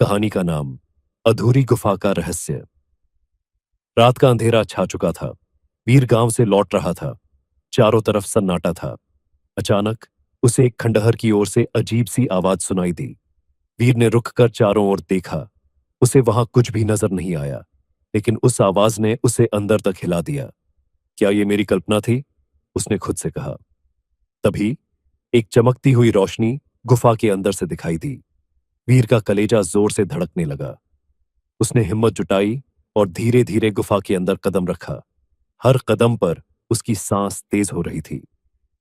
कहानी का नाम अधूरी गुफा का रहस्य। रात का अंधेरा छा चुका था। वीर गांव से लौट रहा था। चारों तरफ सन्नाटा था। अचानक उसे एक खंडहर की ओर से अजीब सी आवाज सुनाई दी। वीर ने रुक कर चारों ओर देखा। उसे वहां कुछ भी नजर नहीं आया, लेकिन उस आवाज ने उसे अंदर तक हिला दिया। क्या ये मेरी कल्पना थी? उसने खुद से कहा। तभी एक चमकती हुई रोशनी गुफा के अंदर से दिखाई दी। वीर का कलेजा जोर से धड़कने लगा। उसने हिम्मत जुटाई और धीरे धीरे गुफा के अंदर कदम रखा। हर कदम पर उसकी सांस तेज हो रही थी।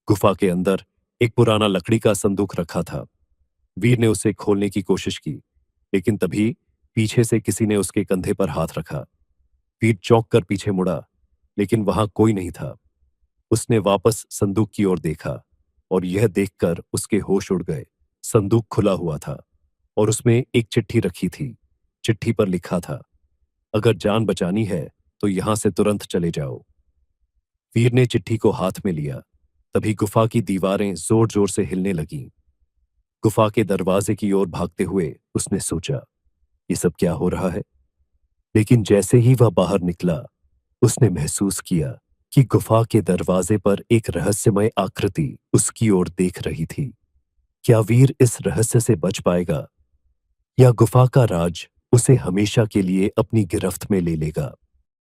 गुफा के अंदर एक पुराना लकड़ी का संदूक रखा था। वीर ने उसे खोलने की कोशिश की, लेकिन तभी पीछे से किसी ने उसके कंधे पर हाथ रखा। वीर चौंक कर पीछे मुड़ा, लेकिन वहां कोई नहीं था। उसने वापस संदूक की ओर देखा और यह देखकर उसके होश उड़ गए। संदूक खुला हुआ था और उसमें एक चिट्ठी रखी थी। चिट्ठी पर लिखा था, अगर जान बचानी है तो यहां से तुरंत चले जाओ। वीर ने चिट्ठी को हाथ में लिया। तभी गुफा की दीवारें जोर जोर से हिलने लगीं। गुफा के दरवाजे की ओर भागते हुए उसने सोचा, ये सब क्या हो रहा है? लेकिन जैसे ही वह बाहर निकला, उसने महसूस किया कि गुफा के दरवाजे पर एक रहस्यमय आकृति उसकी ओर देख रही थी। क्या वीर इस रहस्य से बच पाएगा, या गुफा का राज उसे हमेशा के लिए अपनी गिरफ्त में ले लेगा?